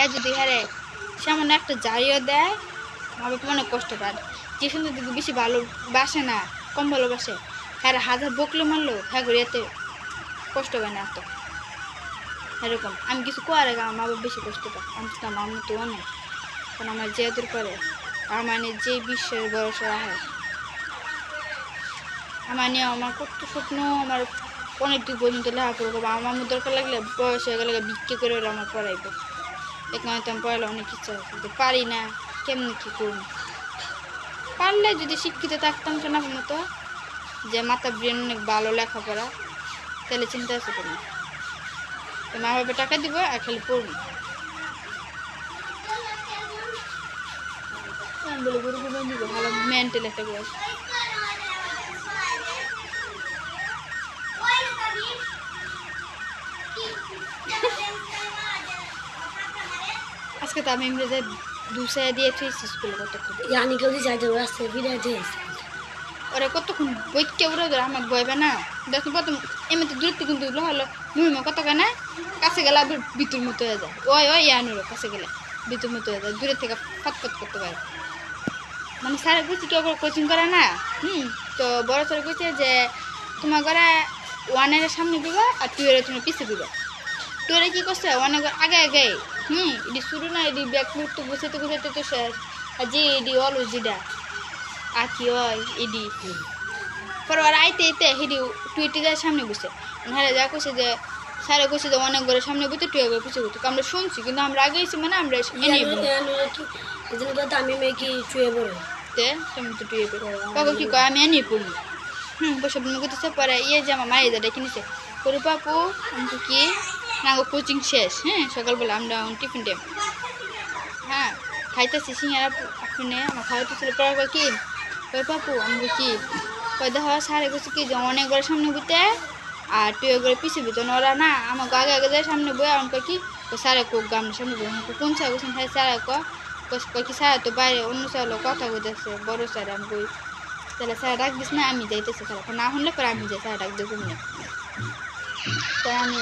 হ্যাঁ যদি হ্যাঁ সামান্য একটা যাইও দেয় মা বাবা অনেক কষ্ট পায়। যে সুন্দর দিদি বেশি ভালোবাসে না, কম ভালোবাসে, হ্যাঁ হাজার বকলে মারলো হ্যাঁ করে এতে কষ্ট পায় না এত। এরকম আমি কিছু করে আমার মা বাবা বেশি কষ্ট পায়। অন্তত আমার মতো অনেক, কারণ আমার যে দূর করে আমার মানে যে বিশ্বের ভরসা হয় আমার নিয়ে আমার কত স্বপ্ন, আমার অনেক দূর পর্যন্ত লেখাপড়া করবো। আমার দরকার লাগলে বয়স হয়ে গেলে বিক্রি করে হলে আমার পড়াইবো। এখানে তো আমি পড়ালে অনেক ইচ্ছা আছে, কিন্তু পারি না। কেমনি কী করবো? পারলে যদি শিক্ষিত থাকতাম শোনার মতো, যে মাথা ব্রেন অনেক ভালো লেখাপড়া, তাহলে চিন্তা আছে কোনো। তো মা বাবা টাকা দিব আর খালি পড়বো। বলে গরু দিব ভালো মেন্টাল একটা বয়স। আজকে তো আমি ইংরেজি দুসায় দিয়েছি স্কুলে কতক্ষণ জানি কেউ যাইতে রাস্তায় বিদায় দিয়েছে ওরা কতক্ষণ বইকে উড়ে ধরে আমার বইবে না। দেখো প্রথম এমনিতে দূরত্ব কিন্তু হলো মুহিমা কত কেনা কাছে গেলে আবার বিতুর মতো হয়ে যায়। ওই ওই ইয়ানুরো কাছে গেলে বিতুর মতো হয়ে যায়, দূরের থেকে ফটফট করতে পারে। মানে স্যার বুঝছি কেউ কোচিং করে না। তো বড় স্যার কইছে যে তোমার ঘরে ওয়ানের সামনে দিবা আর টুয়ের তুমি পিছিয়ে দিবা। টুয়েরে কি করছে অনেক আগে আগে এটি শুরু না, এটি ব্যাগ মুহূর্ত গুছাইতে গুছাইতে তো শেষ। আর যে এডি অলু জিডা আঁকি হয় এডি পরে আর আইতে আইতে হেডি টুইটি যায় সামনে বসে। হ্যাঁ যা করছে যে স্যারে করছে যে অনেক ঘরের সামনে বসে টুয়ে ঘরে পিছিয়ে করতে আমরা শুনছি, কিন্তু আমরা আগে এসেছি মানে আমরা আমি মেয়ে কি চুয়ে পড়ে তুমি তো টুয়ে পাবো কি কয় আমি এনে পড়ি। বসে বমি করতেছে। পরে ইয়ে যে আমার মায়ের দাদা কিনেছে করে পাপু আমি কি না কোচিং শেষ, হ্যাঁ সকালবেলা আমরা টিফিন টাইম হ্যাঁ খাইতেছি সিঙ্গারা আপনি আমার খাওয়াইতেছিল। পরে কি কই পাপু আমি কি কই দেখো সারে গেছে কি যে অনেক ঘরের সামনে বইতে আর তুই করে পিছিয়ে দিত ওরা না আমাকে আগে আগে যায় সামনে বই আমাকে কি সারে কোক গামনের সামনে বই কোন স্যার বলছেন হ্যাঁ স্যার কি স্যার তো বাইরে অন্য স্যার কথা বলতেছে বড় স্যার আমি বই তাহলে স্যার ডাক দিস না আমি যাইতেছি স্যার না হলে পরে আমি যাই স্যার ডাক দিয়ে ঘুমিয়ে। তাই আমি